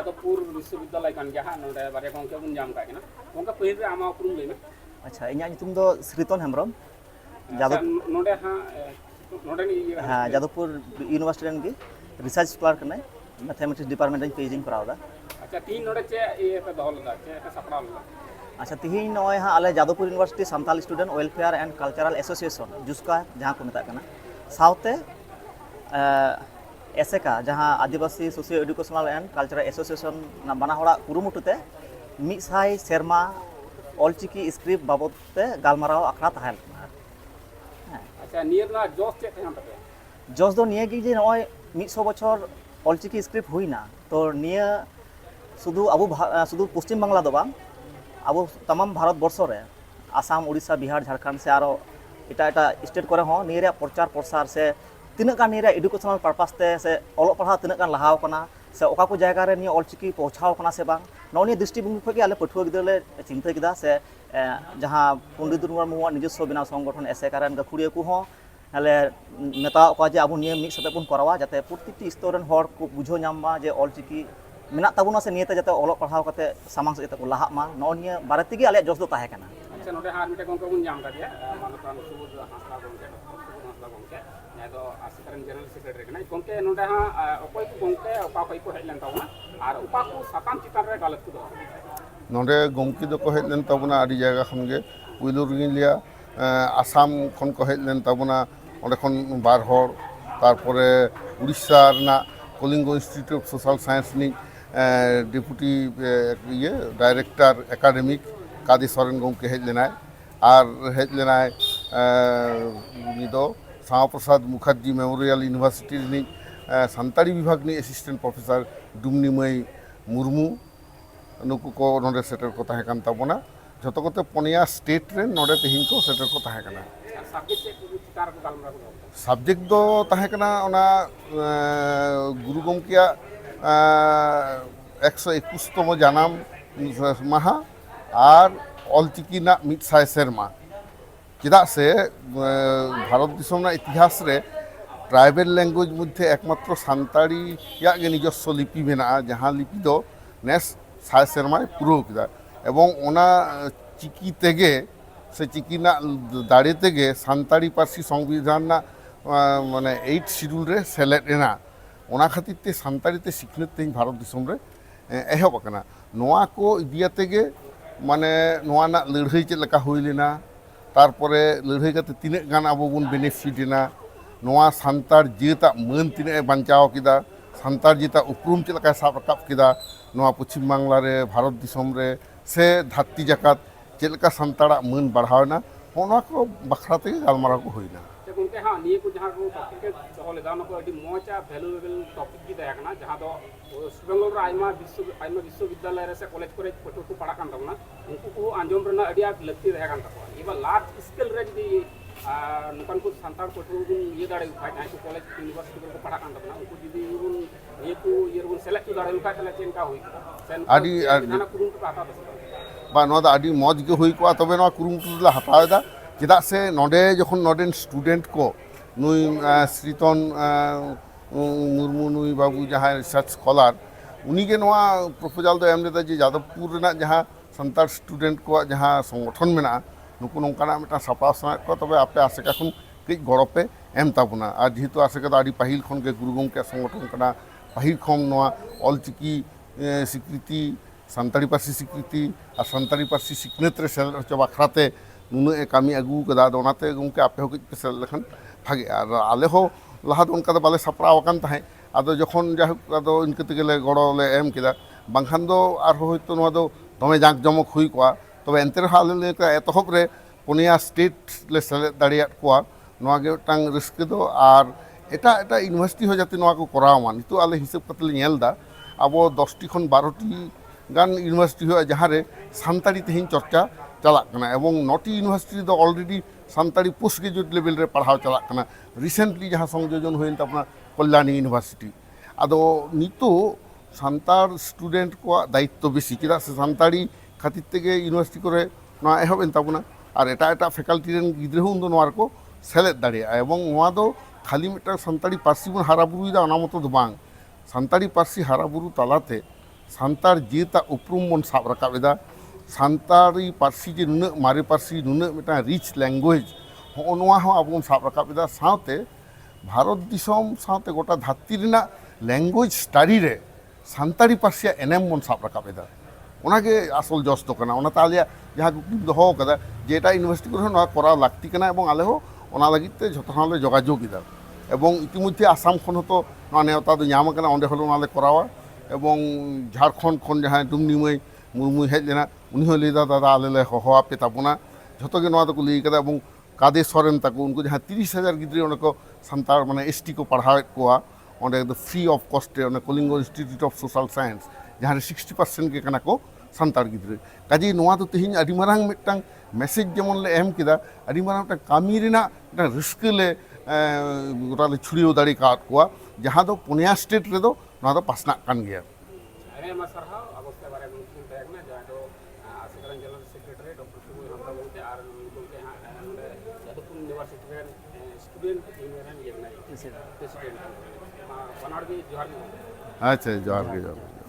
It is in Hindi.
যাদবপুর বিশ্ববিদ্যালয় কান গিয়া নোডে বারে গংকে বুন জাম কা কিনা গংকে पहिल रे आमा उप्रुम लेना अच्छा इन्या नितुम दो श्रीतन हेम्ब्रम जादव नोडे नोडे नि हां जादवपुर यूनिवर्सिटी रन की रिसर्च स्कॉलर कने मैथमेटिक्स डिपार्टमेंट इन पेजिंग करावदा अच्छा तीन नोडे चे ये पे दहलदा चे पे सपराव ला अच्छा तिहिन नय हां आले Jadavpur university Santali student welfare and cultural association जुस्का जहां को मेता कना साउथे एसेका जहां आदिवासी socio educational and cultural association ना बना होड़ा कुरुमुटुते मिसाई सेरमा ऑलचिकी स्क्रिप्ट बाबते गालमाराव अखरा ताहेल अच्छा नियर ना जोस चे तहन तपे जोस दो निये की जे नय 100 बछर ऑलचिकी स्क्रिप्ट हुईना तो निये शुधु पश्चिम बांग्ला दो बांग अब तमाम भारत बर्ष रे आसाम उड़ीसा बिहार झारखंड से आरो एटा एटा स्टेट करे हो निये रे प्रचार प्रसार से तीना गान निये एडुकेशनल पर्पस ते से ओलो पढ़ा तीना गान लहाव कना से ओका को जायगा रे निये ऑलचिकी पहुंचाव कना से बांग नौनी दृष्टिभंगी खगे आले पठुआ गिदले चिंता किदा से जहां पंडित मुर्मू निजस्व बिना संगठन एसेकारन गखुड़िया को हो हले नेता को जे अब निये मिक सते बन करावा जाते प्रत्येकटी स्तर रन हर को बुझो नामबा जे ऑलचिकी मेना तबुना से नियते जाते ओलो पढ़ाव कते सामांग से को लाहा मा नौनिया बारती गे आले जोस दो ताहे कना अच्छा नोडे हार मिटे गंको बुन जाम का दिया मानतान सुबोध हासला गंके हासला गंके या तो आसिकरन जनरल सेक्रेटरी कना गंके नोडे हा ओपय को गंके ओपा कोई को हेलन ताउना आर ओपा को साताम चितान रे गलत को नोडे गंकी दो को हेलन ताबुना आदि जगह खनगे पुइलु रगिन लिया आसाम खन को हेलन ताबुना ओंडे खन बार हर तारपरे उड़ीसा रना Kalinga institute of social science नि डेपुटी ये डायरेक्टर एकाडेमिक कादी सोरेन गंके हेज लेनाय आर हेज लेनाय निदो श्यामा प्रसाद मुखर्जी मेमोरियल यूनिवर्सिटी नि संताली विभाग नि असिस्टेंट प्रोफेसर डुमनिमय मुर्मू नुकु को नोडे सेटर को ताहे कान ताबोना जतो कोते पनिया स्टेट रे नोडे तेहिन को सेटर को ताहे काना सब्जेक्ट दो ताहे काना ओना गुरु गंकिया 121तम जानाम माहा और ऑलचिकी ना मिट साय सेरमा चेदा से भारत दिसम ना इतिहास रे ट्राइबल लैंग्वेज मध्य एकमात्र सान्ताड़ी या निजस्व लिपि मेना जहाँ लिपि दो नेस साय सेरमाय पुराव किदा एवं ओना चिकी तेगे से चिकी ना दाड़े तेगे सान्ताड़ी पार्सी संविधान ना माने 8 शिड्यूल रे सेलेक्ट एना ओना खातिर ते सान्ताड़ी ते सिखनेत तेज भारत दिसम रे एहब अकना नोआ को इदिया तेगे माने नोआ ना लड़ाई चेद लका हुई लेना तारपरे लड़ाई काते तिने गान आबो बुन बेनिफिट एना नोआ सान्ताड़ जेता मन तिने बांचाव किदा सान्ताड़ जेता उपरुम चेद लका साब रकाब किदा नोआ पश्चिम बांग्ला रे भारत दिसम रे से धरती जाकात चेद लका सान्ताड़ा मन बढ़ावना ओना को बखरा तेगे गालमारा को होइना गंके हाँ निये को जहाँ को टॉपिक दो लेदा नको अडी मोचा वैल्यूएबल टॉपिक की दया कना जहाँ दो वेस्ट बेंगल रे आइमा विश्वविद्यालय रे से कॉलेज करे पटो को पढ़ा कान तबना उनको को आंजम रना अडी आप लगती दया कान तको एबा लार्ज स्केल रे जदी नुकन को संतान पटो ये दाड़े उठाय जाय को कॉलेज यूनिवर्सिटी को पढ़ा कान तबना उनको जदी ये को ये सेलेक्ट दाड़े उठा चला चेनका होई आडी ना कुरुम को आता बा नो दा आडी मौज गे होई को तबे नो कुरुम ला हटायदा चेदा से नोडे जखन नोडेन स्टूडेंट को नुई श्रीतन मुर्मू नुई बाबू जहाँ रिसर्च स्कॉलर उनी के नोआ प्रपोजल दो एम लेदा जे जादवपुर रेना जहाँ संताल स्टूडेंट को जहाँ संगठन मेना नुकु नोंकाना मिटा सपराव सना को तबे आपे आसेका खन कई गड़पे एम ताबुना आ जेहेतु आसेका दा आडी पहिल खन के गुरु गंके संगठन कना पहिल खम नोआ ऑलचिकी स्वीकृति संताली पार्सी स्वीकृति और संताली पार्सी सिखनेत रे सेल बाखराते नुना कमी आगू कदा दोनाते गंके आपे हो कई सेल लखन भागे और आले हो लहा दो उनका बाले सपराव अकान ताहे आदो जखन जाह आदो इनके तेगेले गड़ो ले एम किदा बांखान दो आर होयतो नोआ दो दमे जाक जमक हुई कोआ तबे एंते रहा आले लेका एतहब रे पुनिया स्टेट ले सेले दाड़िया कोआ नोआ गे टांग रिस्क दो आर एटा एटा यूनिवर्सिटी हो जाते नोआ को करावा नितो आले हिसाब कते ले नेलदा आबो 10टी खन 12टी गान यूनिवर्सिटी हो जहाँ रे सान्ताड़ी तेहिन चर्चा चला कना एवं 9टी यूनिवर्सिटी दो ऑलरेडी सान्ताड़ी पोस्ट ग्रेजुएट लेवल रे पढ़ाव चला कना रिसेंटली जहाँ संयोजन होइन तपना कल्याणी यूनिवर्सिटी आदो नितो सान्ताड़ स्टूडेंट को दायित्व बेसी चेदा से सान्ताड़ी खातिर तेगे यूनिवर्सिटी करे नोआ एहब एन ताबुना और एटा एटा फैकल्टी रेन गिद्रे हुन दो नोआ को सेलेक्ट दाड़िया एवं नोआ दो खाली मिटा सान्ताड़ी पार्सी बन हाराबुरुइदा ओना मतो दो बांग सान्ताड़ी पार्सी हाराबुरु तालाते ᱥᱟᱱᱛᱟᱲ ᱡᱟᱹᱛᱟᱜ ᱩᱯᱨᱩᱢ ᱵᱚᱱ ᱥᱟᱵ ᱨᱟᱠᱟᱵ ᱮᱫᱟ ᱥᱟᱱᱛᱟᱲᱤ ᱯᱟᱹᱨᱥᱤ ᱡᱮ ᱱᱩᱱᱟᱹᱜ ᱢᱟᱨᱮ ᱯᱟᱹᱨᱥᱤ ᱱᱩᱱᱟᱹᱜ ᱢᱤᱫᱴᱟᱝ ᱨᱤᱪ ᱞᱮᱝᱜᱩᱭᱮᱡᱽ ᱦᱚᱸᱜᱼᱚ ᱱᱚᱣᱟ ᱦᱚᱸ ᱟᱵᱚ ᱵᱚᱱ ᱥᱟᱵ ᱨᱟᱠᱟᱵ ᱮᱫᱟ ᱥᱟᱶᱛᱮ ᱵᱷᱟᱨᱚᱛ ᱫᱤᱥᱚᱢ ᱥᱟᱶᱛᱮ ᱜᱚᱴᱟ ᱫᱷᱟᱹᱨᱛᱤ ᱨᱮᱱᱟᱜ ᱞᱮᱝᱜᱩᱭᱮᱡᱽ ᱥᱴᱟᱰᱤ ᱨᱮ ᱥᱟᱱᱛᱟᱲᱤ ᱯᱟᱹᱨᱥᱤᱭᱟᱜ ᱮᱱᱮᱢ ᱵᱚᱱ ᱥᱟᱵ ᱨᱟᱠᱟᱵ ᱮᱫᱟ ᱚᱱᱟᱜᱮ ᱟᱥᱚᱞ ᱡᱚᱥ ᱫᱚ ᱠᱟᱱᱟ ᱚᱱᱟᱛᱮ ᱟᱞᱮᱭᱟᱜ ᱡᱟᱦᱟᱸ ᱠᱩᱠᱞᱤᱢ ᱫᱚᱦᱚ ᱟᱠᱟᱫᱟ ᱡᱮ ᱮᱴᱟᱜ ᱤᱭᱩᱱᱤᱵᱷᱟর্সিটি ᱠᱚᱨᱮ ᱦᱚᱸ ᱱᱚᱣᱟ ᱠᱚᱨᱟᱣ ᱞᱟᱹᱠᱛᱤ ᱠᱟᱱᱟ এবং ᱟᱞᱮ ᱦᱚᱸ ᱚᱱᱟ ᱞᱟᱹᱜᱤᱫ ᱛᱮ ᱡᱷᱚᱛᱚ ᱦᱚᱲ ᱞᱮ ᱡᱳᱜᱟᱡᱳᱜ ᱮᱫᱟ এবং ইতিমধ্যে আসাম খন হতো নয় নেওতা তো ᱧᱟᱢ ᱟᱠᱟᱱᱟ ᱚᱸᱰে হলো ᱚᱱᱟᱞᱮ ᱠᱚᱨᱟᱣᱟ এবং ঝাড়খণ্ড ᱠᱷᱚᱱ ᱡᱟᱦᱟᱸᱭ ᱰᱩᱢᱱᱤ ᱢᱟᱹᱭ ᱢᱩᱨᱢᱩᱭ ᱦᱮᱡ ᱞᱮᱱᱟ ᱩᱱᱤ ᱦᱚᱸ ᱞᱟᱹᱭᱫᱟ ᱫᱟᱫᱟ ᱟᱞᱮ ᱞᱮ ᱦᱚᱦᱚ ᱟᱯᱮ ᱛᱟᱵᱚᱱᱟ ᱡᱷᱚᱛᱚ ᱜᱮ ᱱᱚᱣᱟ ᱫᱚᱠᱚ ᱞᱟᱹᱭ ᱠᱟᱫᱟ এবং কাদে সরেন তাকু উনকু ᱡᱟᱦᱟᱸ 30,000 ᱜᱤᱫᱽᱨᱟᱹ ᱚᱸᱰᱮ ᱠᱚ ᱥᱟᱱᱛᱟᱲ ᱢᱟᱱᱮ এসটি ᱠᱚ ᱯᱟᱲᱦᱟᱣᱮᱫ ᱠᱚᱣᱟ ᱚᱸᱰᱮ ᱫᱚ ফ্রি অফ ᱠᱚᱥᱴে ᱚᱱᱟ ᱠᱚᱞᱤᱝᱜᱚ ᱤᱱᱥᱴᱤᱴᱤউᱴ অফ ᱥᱳᱥᱟᱞ সায়েন্স ᱡᱟᱦᱟᱸ ᱨᱮ 60% ᱜᱮ ᱠᱟᱱᱟ ᱠᱚ ᱥᱟᱱᱛᱟᱲ ᱜᱤᱫᱽᱨᱟᱹ ᱠᱟᱡᱮ ᱱᱚᱣᱟ ᱫᱚ ᱛᱮᱦᱮᱧ ᱟᱹᱰᱤ ᱢᱟᱨᱟᱝ ᱢᱤᱫᱴᱟᱝ ᱢᱮᱥᱮᱡᱽ ᱡᱮᱢᱚᱱ ᱞᱮ ᱮᱢ ᱠᱮᱫᱟ ᱟᱹᱰᱤ ᱢᱟᱨᱟᱝ ᱢᱤᱫᱴᱟᱝ ᱠᱟᱹᱢᱤ ᱨᱮᱱᱟᱜ ᱢᱤᱫᱴᱟᱝ ᱨᱟᱹᱥᱠᱟᱹ ᱞᱮ ᱜᱚᱴᱟ ᱞᱮ ᱪᱷᱩᱲᱭᱟᱹᱣ ᱫᱟᱲᱮ ᱠᱟᱣᱟᱫ ᱠᱚᱣᱟ ᱡᱟᱦᱟᱸ ᱫᱚ ᱯᱩᱱᱭᱟ ᱥᱴᱮᱴ ᱨᱮᱫᱚ ᱱᱚᱣᱟ ᱫᱚ ᱯᱟᱥᱱᱟᱜ ᱠᱟᱱ ᱜᱮᱭᱟ ᱟᱭᱢᱟ ᱥᱟᱨᱦᱟᱣ ᱚᱵᱚᱥᱛᱟ ᱵᱟᱨᱮ ᱢᱩᱠᱩᱞ ᱛᱟᱦᱮᱸ ᱠᱟᱱᱟ ᱡᱟᱦᱟᱸ ᱫᱚ ᱟᱥᱮᱠᱟᱨᱟᱱ ᱡᱮᱱᱟᱨᱮᱞ ᱥᱮᱠᱨᱮᱴᱟᱨᱤ ᱰᱚᱠᱴᱚᱨ ᱥᱩᱵᱳধ ᱦᱟᱸᱥᱫᱟ ᱜᱚᱢᱠᱮ ᱟᱨ ᱜᱚᱢᱠᱮ ᱦᱟᱸᱜ ᱱᱚᱰᱮ ᱡᱟᱫᱚᱵᱯᱩᱨ ᱤᱭᱩᱱᱤᱵᱷᱟর্সিটি ᱨᱮᱱ ᱥᱴᱩᱰᱮন্ᱴ ᱤᱭᱩᱱᱤᱭᱚᱱ ᱤᱭᱟᱹ ᱠᱟᱱᱟᱭ ᱯᱨᱮᱥᱤᱰᱮন্ᱴ ᱵᱟᱱᱟᱨ ᱜᱮ ᱡᱚᱦᱟᱨ ᱜᱮ ᱟᱪᱪᱷᱟ ᱡᱚᱦᱟᱨ ᱜᱮ ᱡᱚᱦᱟᱨ